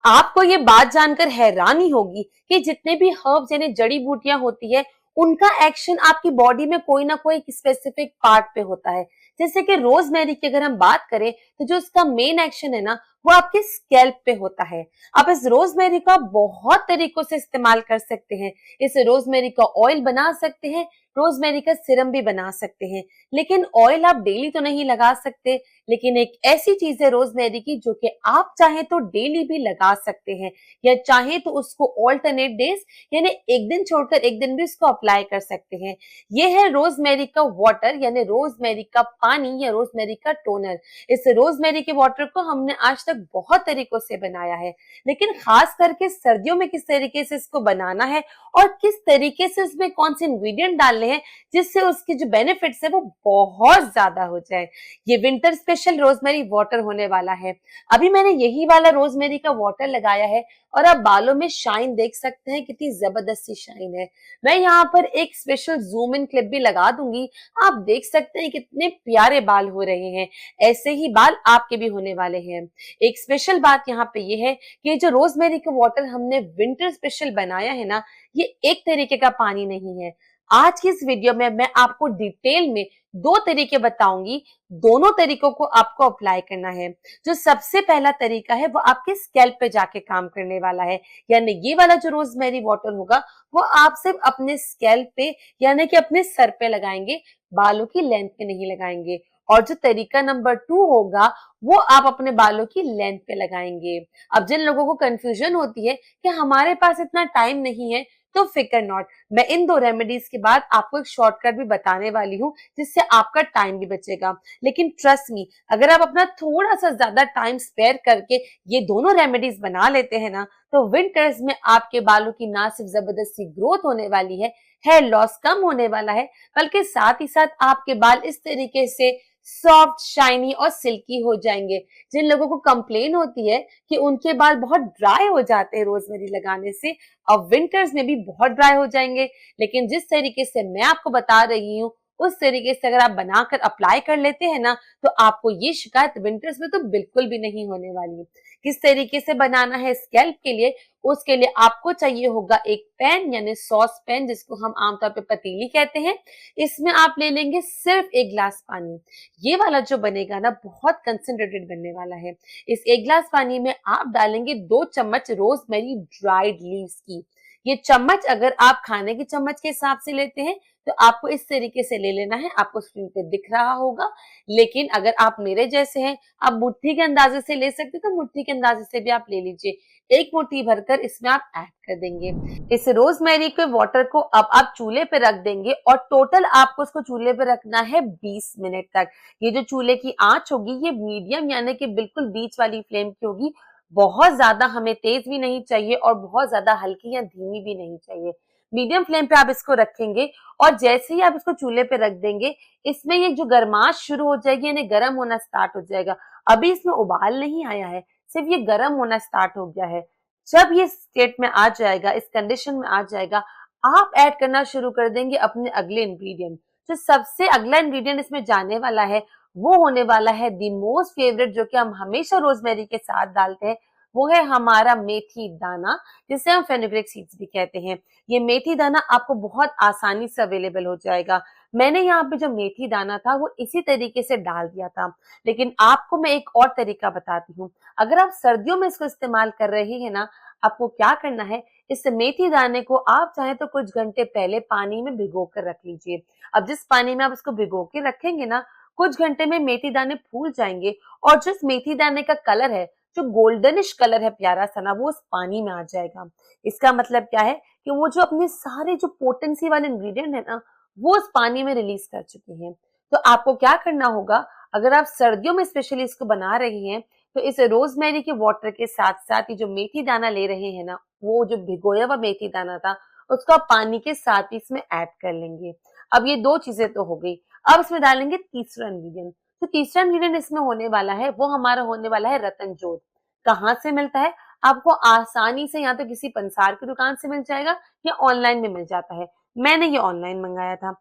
आपको ये बात जानकर हैरानी होगी कि जितने भी हर्ब्स यानी जड़ी बूटियां होती है, उनका एक्शन आपकी बॉडी में कोई ना कोई स्पेसिफिक पार्ट पे होता है। जैसे कि रोजमेरी की अगर हम बात करें तो जो उसका मेन एक्शन है ना, वो आपके स्कैल्प पे होता है। आप इस रोजमेरी का बहुत तरीकों से इस्तेमाल कर सकते हैं। इस रोजमेरी का ऑयल बना सकते हैं, रोजमेरी का सिरम भी बना सकते हैं। लेकिन ऑयल आप डेली तो नहीं लगा सकते, लेकिन एक ऐसी चीज है रोजमेरी की जो कि आप चाहें तो डेली भी लगा सकते हैं, या चाहें तो उसको ऑल्टरनेट डेज यानी एक दिन छोड़कर एक दिन भी उसको अप्लाई कर सकते हैं। ये है रोजमेरी का वाटर यानी रोजमेरी का पानी या रोजमेरी का टोनर। इस रोजमेरी के वाटर को हमने आज तक बहुत तरीकों से बनाया है, लेकिन खास करके सर्दियों में किस तरीके से इसको बनाना है और किस तरीके से इसमें कौन से इंग्रेडिएंट डालने हैं जिससे उसके जो बेनिफिट्स है वो बहुत ज्यादा हो जाए। ये विंटर स्पेशल रोजमेरी वाटर होने वाला है। अभी मैंने यही वाला रोजमेरी का वाटर लगाया है और आप बालों में शाइन देख सकते हैं, कितनी जबरदस्त सी शाइन है। मैं यहाँ पर एक स्पेशल जूम इन क्लिप भी लगा दूंगी, आप देख सकते हैं कितने प्यारे बाल हो रहे हैं। ऐसे ही बाल आपके भी होने वाले हैं। एक स्पेशल बात यहाँ पे ये है कि जो रोजमेरी का वाटर हमने विंटर स्पेशल बनाया है ना, ये एक तरीके का पानी नहीं है। आज की इस वीडियो में मैं आपको डिटेल में दो तरीके बताऊंगी, दोनों तरीकों को आपको अप्लाई करना है। जो सबसे पहला तरीका है वो आपके स्कैल्प पे जाके काम करने वाला है, यानी ये वाला जो रोजमेरी वाटर होगा वो आप सिर्फ अपने स्कैल्प पे यानी कि अपने सर पे लगाएंगे, बालों की लेंथ पे नहीं लगाएंगे। और जो तरीका नंबर 2 होगा वो आप अपने बालों की लेंथ पे लगाएंगे। अब जिन लोगों को कंफ्यूजन होती है कि हमारे पास इतना टाइम नहीं है, तो फिकर नॉट, मैं इन दो रेमेडीज के बाद आपको एक शॉर्टकट भी बताने वाली हूँ जिससे आपका टाइम भी बचेगा। लेकिन ट्रस्ट मी, अगर आप अपना थोड़ा सा ज्यादा टाइम स्पेयर करके ये दोनों रेमेडीज बना लेते हैं ना, तो विंटर्स में आपके बालों की ना सिर्फ जबरदस्त सी ग्रोथ होने वाली है, हेयर लॉस कम होने वाला है, बल्कि साथ ही साथ आपके बाल इस तरीके से सॉफ्ट, शाइनी और सिल्की हो जाएंगे। जिन लोगों को कंप्लेन होती है कि उनके बाल बहुत ड्राई हो जाते हैं रोजमेरी लगाने से, अब विंटर्स में भी बहुत ड्राई हो जाएंगे। लेकिन जिस तरीके से मैं आपको बता रही हूँ उस तरीके से अगर आप बनाकर अप्लाई कर लेते हैं ना, तो आपको ये शिकायत विंटर्स में तो बिल्कुल भी नहीं होने वाली। किस तरीके से बनाना है स्कैल्प के लिए, उसके लिए आपको चाहिए होगा एक पैन यानी सॉस पैन, जिसको हम आमतौर पे पतीली कहते हैं। इसमें आप ले लेंगे सिर्फ 1 गिलास पानी। ये वाला जो बनेगा ना बहुत कंसंट्रेटेड बनने वाला है। इस 1 गिलास पानी में आप डालेंगे 2 चम्मच रोजमेरी ड्राइड लीव्स की। ये चम्मच अगर आप खाने की चम्मच के हिसाब से लेते हैं तो आपको इस तरीके से ले लेना है, आपको स्क्रीन पे दिख रहा होगा। लेकिन अगर आप मेरे जैसे हैं, आप मुट्ठी के अंदाजे से ले सकते तो मुट्ठी के अंदाजे से भी आप ले लीजिए। एक मुट्ठी भरकर इसमें आप ऐड कर देंगे। इस रोजमेरी के वाटर को अब आप चूल्हे पे रख देंगे और टोटल आपको उसको चूल्हे पे रखना है 20 मिनट तक। ये जो चूल्हे की आंच होगी ये मीडियम यानी कि बिल्कुल बीच वाली फ्लेम की होगी। बहुत ज्यादा हमें तेज भी नहीं चाहिए और बहुत ज्यादा हल्की या धीमी भी नहीं चाहिए। मीडियम फ्लेम पे आप इसको रखेंगे और जैसे ही आप इसको चूल्हे पे रख देंगे, इसमें ये जो गर्माश शुरू हो जाएगी यानी गर्म होना स्टार्ट हो जाएगा। अभी इसमें उबाल नहीं आया है, सिर्फ ये गर्म होना स्टार्ट हो गया है। जब ये स्टेट में आ जाएगा, इस कंडीशन में आ जाएगा, आप ऐड करना शुरू कर देंगे अपने अगले इंग्रेडिएंट। जो सबसे अगला इंग्रेडिएंट इसमें जाने वाला है वो होने वाला है दी मोस्ट फेवरेट, जो कि हम हमेशा रोजमेरी के साथ डालते हैं। वो है हमारा मेथी दाना, जिसे हम फेनुग्रीक सीड्स भी कहते हैं। ये मेथी दाना आपको बहुत आसानी से अवेलेबल हो जाएगा। मैंने यहाँ पे जो मेथी दाना था वो इसी तरीके से डाल दिया था, लेकिन आपको मैं एक और तरीका बताती हूँ। अगर आप सर्दियों में इसको इस्तेमाल कर रहे हैं ना, आपको क्या करना है, इस मेथी दाने को आप चाहे तो कुछ घंटे पहले पानी में भिगो कर रख लीजिए। अब जिस पानी में आप इसको भिगो के रखेंगे ना, कुछ घंटे में मेथी दाने फूल जाएंगे और जिस मेथी दाने का कलर है, जो गोल्डनिश कलर है प्यारा सा ना, वो उस पानी में आ जाएगा। इसका मतलब क्या है कि वो जो अपने सारे जो पोटेंसी वाले इंग्रेडिएंट है ना, वो उस पानी में रिलीज कर चुके हैं। तो आपको क्या करना होगा, अगर आप सर्दियों में स्पेशली इसको बना रही हैं, तो इस रोजमेरी के वाटर के साथ साथ ये जो मेथी दाना ले रहे हैं ना, वो जो भिगोया हुआ मेथी दाना था उसका पानी के साथ ही इसमें ऐड कर लेंगे। अब ये दो चीजें तो हो गई। अब इसमें डालेंगे तीसरा इंग्रेडिएंट। तो तीसरा इंग्रेडिएंट इसमें होने वाला है वो हमारा होने वाला है रतन जोत। कहाँ से मिलता है? आपको आसानी से या तो किसी पंसार की दुकान से मिल जाएगा या ऑनलाइन में मिल जाता है। मैंने ये ऑनलाइन मंगाया था।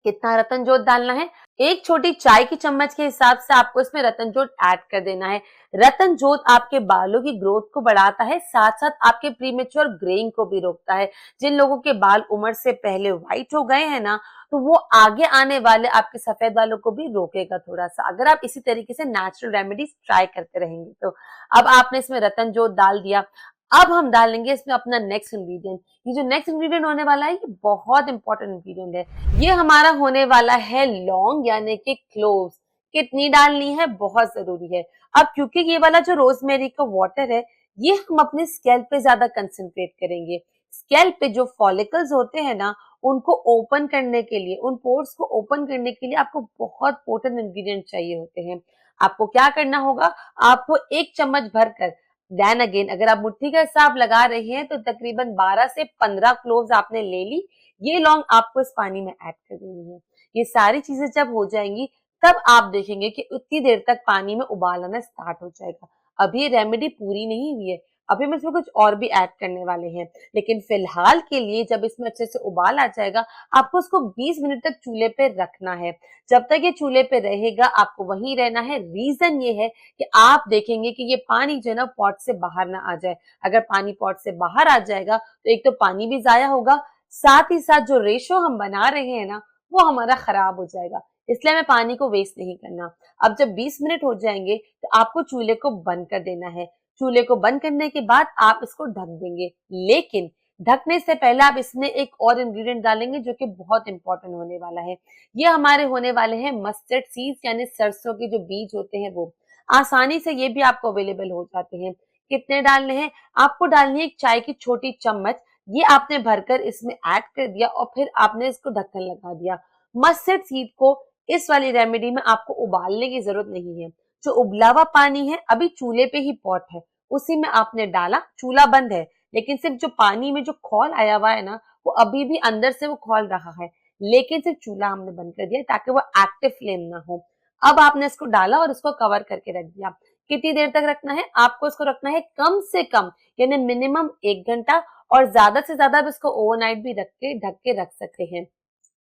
कितना रतनजोत डालना है? एक छोटी चाय की चम्मच के हिसाब से आपको इसमें रतनजोत ऐड कर देना है। रतनजोत आपके बालों की ग्रोथ को बढ़ाता है, साथ साथ आपके प्रीमेच्योर ग्रेइंग को भी रोकता है। जिन लोगों के बाल उम्र से पहले व्हाइट हो गए हैं ना, तो वो आगे आने वाले आपके सफेद बालों को भी रोकेगा थोड़ा सा, अगर आप इसी तरीके से नेचुरल रेमेडीज ट्राई करते रहेंगे तो। अब आपने इसमें रतनजोत डाल दिया। अब हम डालेंगे इसमें अपना नेक्स्ट इंग्रेडिएंट। ये जो नेक्स्ट इंग्रेडिएंट होने वाला है, ये बहुत इंपॉर्टेंट इंग्रेडिएंट है। ये हमारा होने वाला है लौंग यानी कि क्लोव्स। कितनी डालनी है? बहुत जरूरी है। अब क्योंकि ये वाला जो रोजमेरी का वाटर है, ये हम अपने स्कैल्प पे ज्यादा कंसंट्रेट करेंगे। स्कैल्प पे जो फॉलिकल्स होते हैं ना, उनको ओपन करने के लिए, उन पोर्स को ओपन करने के लिए आपको बहुत पोटेंट इंग्रेडिएंट चाहिए होते हैं। आपको क्या करना होगा? आपको 1 चम्मच भरकर, देन अगेन अगर आप मुट्ठी का हिसाब लगा रहे हैं तो तकरीबन 12 से 15 क्लोव्स आपने ले ली। ये लौंग आपको इस पानी में ऐड कर देनी है। ये सारी चीजें जब हो जाएंगी, तब आप देखेंगे कि उतनी देर तक पानी में उबाल आना स्टार्ट हो जाएगा। अभी ये रेमेडी पूरी नहीं हुई है, अभी हम इसमें कुछ और भी ऐड करने वाले हैं, लेकिन फिलहाल के लिए जब इसमें अच्छे से उबाल आ जाएगा, आपको उसको 20 मिनट तक चूल्हे पे रखना है। जब तक ये चूल्हे पे रहेगा, आपको वहीं रहना है। रीजन ये है कि आप देखेंगे कि ये पानी जो है ना, पॉट से बाहर ना आ जाए। अगर पानी पॉट से बाहर आ जाएगा तो एक तो पानी भी जाया होगा, साथ ही साथ जो रेशो हम बना रहे हैं ना, वो हमारा खराब हो जाएगा। इसलिए हमें पानी को वेस्ट नहीं करना। अब जब 20 मिनट हो जाएंगे तो आपको चूल्हे को बंद कर देना है। चूल्हे को बंद करने के बाद आप इसको ढक देंगे, लेकिन ढकने से पहले आप इसमें एक और इंग्रेडिएंट डालेंगे जो कि बहुत इंपॉर्टेंट होने वाला है। ये हमारे होने वाले हैं मस्टर्ड सीड्स यानी सरसों के जो बीज होते हैं वो। आसानी से ये भी आपको अवेलेबल हो जाते हैं। कितने डालने हैं? आपको डालनी है 1 चाय की छोटी चम्मच। ये आपने भरकर इसमें ऐड कर दिया और फिर आपने इसको ढक्कन लगा दिया। मस्टर्ड सीड को इस वाली रेमेडी में आपको उबालने की जरूरत नहीं है। जो उबला हुआ पानी है, अभी चूल्हे पे ही पॉट है, उसी में आपने डाला, चूल्हा बंद है, लेकिन सिर्फ जो पानी में जो खौल आया हुआ है ना, वो अभी भी अंदर से वो खौल रहा है, लेकिन सिर्फ चूल्हा हमने बंद कर दिया ताकि वो एक्टिव फ्लेम ना हो। अब आपने इसको डाला और इसको कवर करके रख दिया। कितनी देर तक रखना है? आपको इसको रखना है कम से कम यानी मिनिमम 1 घंटा, और ज्यादा से ज्यादा आप इसको ओवरनाइट भी ढक के रख सकते हैं।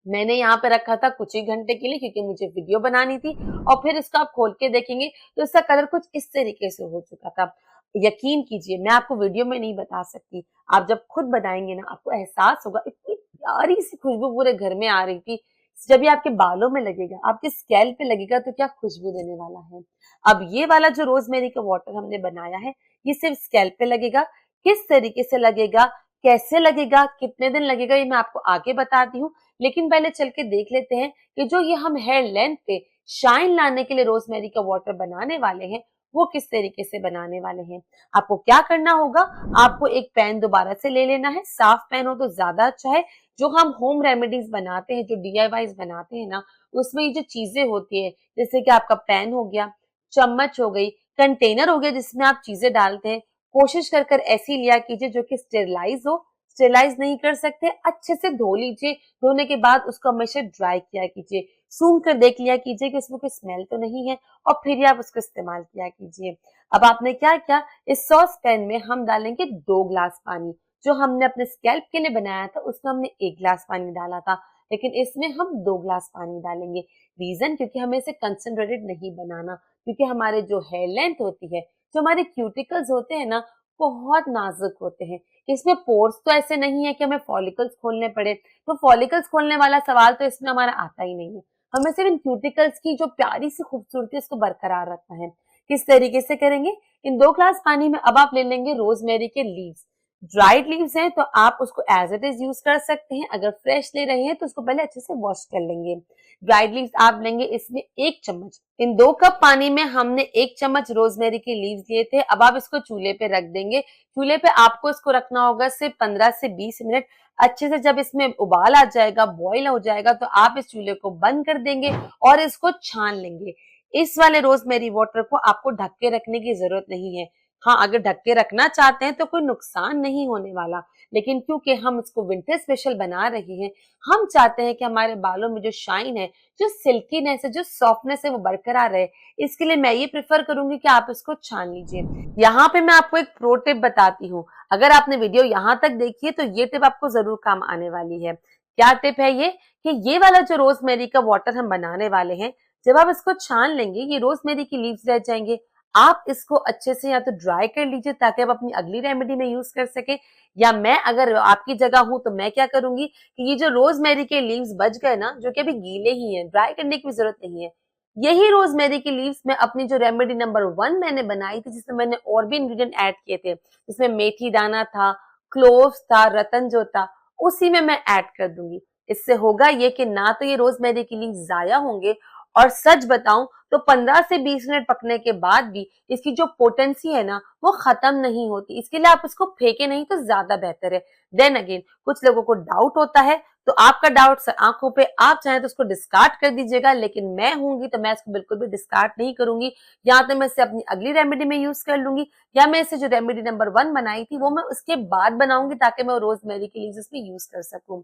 मैंने यहाँ पे रखा था कुछ ही घंटे के लिए, क्योंकि मुझे वीडियो बनानी थी, और फिर इसको आप खोल के देखेंगे तो इसका कलर कुछ इस तरीके से हो चुका था। यकीन कीजिए, मैं आपको वीडियो में नहीं बता सकती, आप जब खुद बनाएंगे ना, आपको एहसास होगा। इतनी प्यारी सी खुशबू पूरे घर में आ रही थी। जब ये आपके बालों में लगेगा, आपके स्कैल्प पे लगेगा, तो क्या खुशबू देने वाला है। अब ये वाला जो रोजमेरी का वाटर हमने बनाया है, ये सिर्फ स्कैल्प पे लगेगा। किस तरीके से लगेगा, कैसे लगेगा, कितने दिन लगेगा, ये मैं आपको आगे बताती हूँ। लेकिन पहले चल के देख लेते हैं कि जो ये हम हेयर लेंथ पे शाइन लाने के लिए रोजमेरी का वाटर बनाने वाले हैं, वो किस तरीके से बनाने वाले हैं। आपको क्या करना होगा? आपको एक पैन दोबारा से ले लेना है। साफ पैन हो तो ज्यादा अच्छा है। जो हम होम रेमेडीज बनाते हैं, जो DIYs बनाते हैं ना, उसमें ये जो चीजें होती है, जैसे कि आपका पैन हो गया, चम्मच हो गई, कंटेनर हो गया जिसमें आप चीजें डालते हैं, कोशिश कर कर ऐसी लिया कीजिए जो कि स्टेरलाइज हो। स्टेरलाइज नहीं कर सकते, अच्छे से धो लीजिए। धोने के बाद उसको हमेशा ड्राई किया कीजिए। सूंघ कर देख लिया कीजिए कि उसमें कोई स्मेल तो नहीं है, और फिर ही आप उसको इस्तेमाल किया कीजिए। अब आपने क्या किया, इस सॉस पैन में हम डालेंगे 2 ग्लास पानी। जो हमने अपने स्कैल्प के लिए बनाया था, उसमें हमने 1 ग्लास पानी डाला था, लेकिन इसमें हम 2 ग्लास पानी डालेंगे। रीजन, क्योंकि हमें इसे कंसंट्रेटेड नहीं बनाना, क्योंकि हमारे जो हेयर लेंथ होती है, जो हमारे क्यूटिकल्स होते हैं ना, बहुत नाजुक होते हैं। इसमें पोर्स तो ऐसे नहीं है कि हमें फॉलिकल्स खोलने पड़े, तो फॉलिकल्स खोलने वाला सवाल तो इसमें हमारा आता ही नहीं है। हमें सिर्फ इन क्यूटिकल्स की जो प्यारी सी खूबसूरती है, उसको बरकरार रखना है। किस तरीके से करेंगे? इन 2 ग्लास पानी में अब आप ले लेंगे रोजमेरी के लीव्स। ड्राइड लीव्स हैं तो आप उसको एज इट इज यूज कर सकते हैं। अगर फ्रेश ले रहे हैं तो उसको पहले अच्छे से वॉश कर लेंगे। ड्राइड लीव्स आप लेंगे, इसमें 1 चम्मच। इन 2 कप पानी में हमने 1 चम्मच रोजमेरी के लीव्स लिए थे। अब आप इसको चूल्हे पे रख देंगे। चूल्हे पे आपको इसको रखना होगा सिर्फ 15 से 20 मिनट। अच्छे से जब इसमें उबाल आ जाएगा, बॉईल हो जाएगा, तो आप इस चूल्हे को बंद कर देंगे और इसको छान लेंगे। इस वाले रोजमेरी वाटर को आपको ढक के रखने की जरूरत नहीं है। हाँ, अगर ढक के रखना चाहते हैं तो कोई नुकसान नहीं होने वाला, लेकिन क्योंकि हम इसको विंटर स्पेशल बना रहे हैं, हम चाहते हैं कि हमारे बालों में जो शाइन है, जो सिल्कीनेस है, जो सॉफ्टनेस है, वो बरकरार रहे। इसके लिए मैं ये प्रेफर करूंगी कि आप इसको छान लीजिए। यहाँ पे मैं आपको एक प्रो टिप बताती हूँ। अगर आपने वीडियो यहाँ तक देखी है तो ये टिप आपको जरूर काम आने वाली है। क्या टिप है ये कि ये वाला जो रोजमेरी का वाटर हम बनाने वाले हैं, जब आप इसको छान लेंगे ये रोजमेरी की लीव्स रह जाएंगे। आप इसको अच्छे से या तो ड्राई कर लीजिए ताकि आप अपनी अगली रेमेडी में यूज कर सके, या मैं अगर आपकी जगह हूं तो मैं क्या करूंगी कि ये जो रोजमेरी के लीव्स बच गए ना, जो कि अभी गीले ही हैं, ड्राई करने की भी जरूरत नहीं है, यही रोजमेरी की लीव्स में अपनी जो रेमेडी नंबर 1 मैंने बनाई थी, जिसमें मैंने और भी इंग्रेडिएंट ऐड किए थे, जिसमें मेथी दाना था, क्लोव्स था, रतन जो था, उसी में मैं ऐड कर दूंगी। इससे होगा ये कि ना तो ये रोजमेरी की लीव्स जाया होंगे, और सच बताऊं तो 15 से 20 मिनट पकने के बाद भी इसकी जो पोटेंसी है ना वो खत्म नहीं होती। इसके लिए आप इसको फेंके नहीं तो ज्यादा बेहतर है। देन अगेन कुछ लोगों को डाउट होता है, तो आपका डाउट आंखों पे, आप चाहें तो उसको डिस्कार्ड कर दीजिएगा, लेकिन मैं होंगी तो मैं इसको बिल्कुल भी डिस्कार्ड नहीं करूंगी। या तो मैं इसे अपनी अगली रेमेडी में यूज कर लूंगी, या मैं इसे जो रेमेडी नंबर 1 बनाई थी वो मैं उसके बाद बनाऊंगी ताकि मैं रोजमेरी की लीव्स इसमें यूज कर सकूं।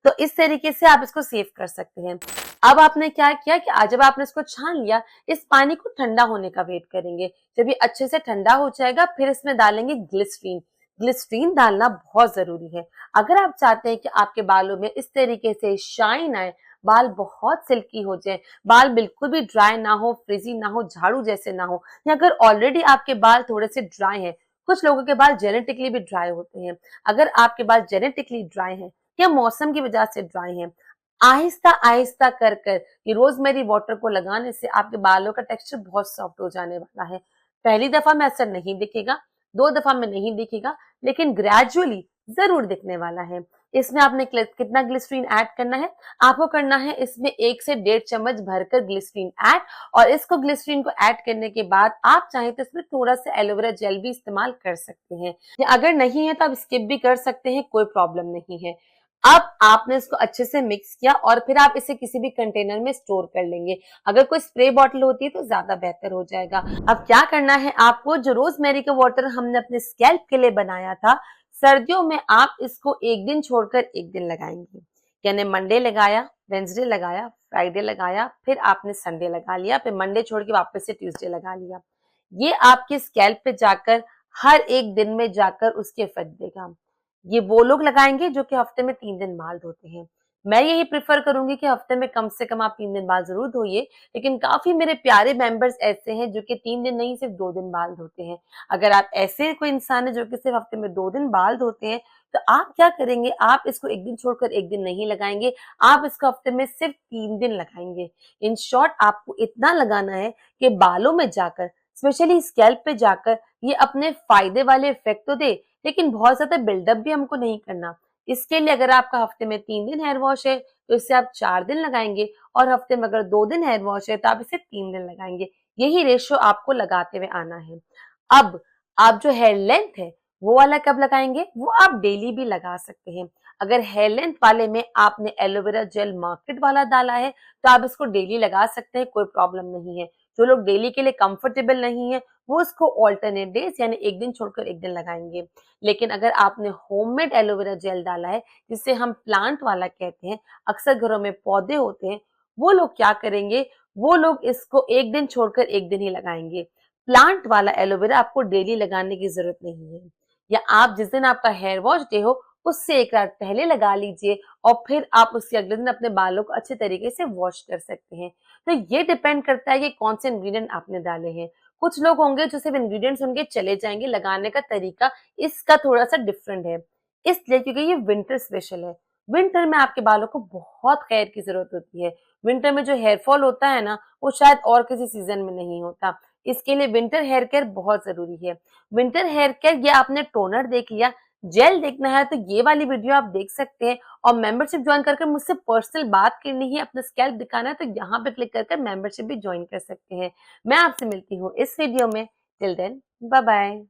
तो इस तरीके से आप इसको सेव कर सकते हैं। अब आपने क्या किया कि आज जब आपने इसको छान लिया, इस पानी को ठंडा होने का वेट करेंगे। जब ये अच्छे से ठंडा हो जाएगा फिर इसमें डालेंगे ग्लिसरीन। ग्लिसरीन डालना बहुत जरूरी है। अगर आप चाहते हैं कि आपके बालों में इस तरीके से शाइन आए, बाल बहुत सिल्की हो जाए, बाल बिल्कुल भी ड्राई ना हो, फ्रिजी ना हो, झाड़ू जैसे ना हो, या अगर ऑलरेडी आपके बाल थोड़े से ड्राई हैं, कुछ लोगों के बाल जेनेटिकली भी ड्राई होते हैं, अगर आपके बाल जेनेटिकली ड्राई हैं या मौसम की वजह से ड्राई हैं, आहिस्ता आहिस्ता कर कर ये रोजमेरी वाटर को लगाने से आपके बालों का टेक्सचर बहुत सॉफ्ट हो जाने वाला है। पहली दफा में असर नहीं दिखेगा, 2 दफा में नहीं दिखेगा, लेकिन ग्रेजुअली जरूर दिखने वाला है। इसमें आपने कितना ग्लिसरीन ऐड करना है, आपको करना है इसमें 1 से 1.5 चम्मच भरकर ग्लिसरीन ऐड, और इसको ग्लिसरीन को ऐड करने के बाद आप चाहें तो इसमें थोड़ा सा एलोवेरा जेल भी इस्तेमाल कर सकते हैं, या अगर नहीं है तो आप स्किप भी कर सकते हैं, कोई प्रॉब्लम नहीं है। अब आपने इसको अच्छे से मिक्स किया और फिर आप इसे किसी भी कंटेनर में स्टोर कर लेंगे। अगर कोई स्प्रे बॉटल होती है तो ज्यादा बेहतर हो जाएगा। अब क्या करना है आपको, जो रोजमेरी का वाटर हमने अपने स्कैल्प के लिए बनाया था, सर्दियों में आप इसको एक दिन छोड़कर एक दिन लगाएंगे। यानी मंडे लगाया, वेंसडे लगाया, फ्राइडे लगाया, फिर आपने संडे लगा लिया, फिर मंडे छोड़ के वापस से ट्यूसडे लगा लिया। ये आपके स्कैल्प पे जाकर हर एक दिन में जाकर उसके इफेक्ट देगा। ये वो लोग लगाएंगे जो कि हफ्ते में 3 दिन बाल धोते हैं। मैं यही प्रेफर करूंगी कि हफ्ते में कम से कम आप 3 दिन बाल जरूर धोइए, लेकिन काफी मेरे प्यारे मेंबर्स ऐसे हैं जो कि 3 दिन नहीं सिर्फ 2 दिन बाल धोते हैं। अगर आप ऐसे कोई इंसान है जो कि सिर्फ हफ्ते में 2 दिन बाल धोते हैं, तो आप क्या करेंगे, आप इसको एक दिन छोड़कर एक दिन नहीं लगाएंगे, आप इसको हफ्ते में सिर्फ 3 दिन लगाएंगे। इन शॉर्ट आपको इतना लगाना है कि बालों में जाकर, स्पेशली स्कैल्प पे जाकर, ये अपने फायदे वाले इफेक्ट तो दे, लेकिन बहुत ज्यादा बिल्डअप भी हमको नहीं करना। इसके लिए अगर आपका हफ्ते में 3 दिन हेयर वॉश है तो इससे आप 4 दिन लगाएंगे, और हफ्ते में अगर 2 दिन हेयर वॉश है तो आप इसे 3 दिन लगाएंगे। यही रेशियो आपको लगाते हुए आना है। अब आप जो हेयर लेंथ है वो वाला कब लगाएंगे, वो आप डेली भी लगा सकते हैं। अगर हेयर लेंथ वाले में आपने एलोवेरा जेल मार्केट वाला डाला है तो आप इसको डेली लगा सकते हैं, कोई प्रॉब्लम नहीं है। जो लोग डेली के लिए कंफर्टेबल नहीं है वो इसको ऑल्टरनेट डेज यानी एक दिन छोड़कर एक दिन लगाएंगे। लेकिन अगर आपने होममेड एलोवेरा जेल डाला है, जिसे हम प्लांट वाला कहते हैं, अक्सर घरों में पौधे होते हैं, वो लोग क्या करेंगे, वो लोग इसको एक दिन छोड़कर एक दिन ही लगाएंगे। प्लांट वाला एलोवेरा आपको डेली लगाने की जरूरत नहीं है, या आप जिस दिन आपका हेयर वॉश डे हो उससे एक रात पहले लगा लीजिए, और फिर आप उसके अगले दिन अपने बालों को अच्छे तरीके से वॉश कर सकते हैं। तो ये डिपेंड करता है कि कौन से इंग्रेडिएंट आपने डाले हैं। कुछ लोग होंगे जो सिर्फ इंग्रेडिएंट्स उनके चले जाएंगे, लगाने का तरीका इसका थोड़ा सा डिफरेंट है, इसलिए क्योंकि ये विंटर स्पेशल है। विंटर में आपके बालों को बहुत केयर की जरूरत होती है। विंटर में जो हेयर फॉल होता है ना, वो शायद और किसी सीजन में नहीं होता। इसके लिए विंटर हेयर केयर बहुत जरूरी है। विंटर हेयर केयर, ये आपने टोनर देख लिया, जेल देखना है तो ये वाली वीडियो आप देख सकते हैं, और मेंबरशिप ज्वाइन करके मुझसे पर्सनल बात करनी है, अपना स्कैल्प दिखाना है तो यहाँ पे क्लिक करके मेंबरशिप भी ज्वाइन कर सकते हैं। मैं आपसे मिलती हूँ इस वीडियो में। Till then bye bye.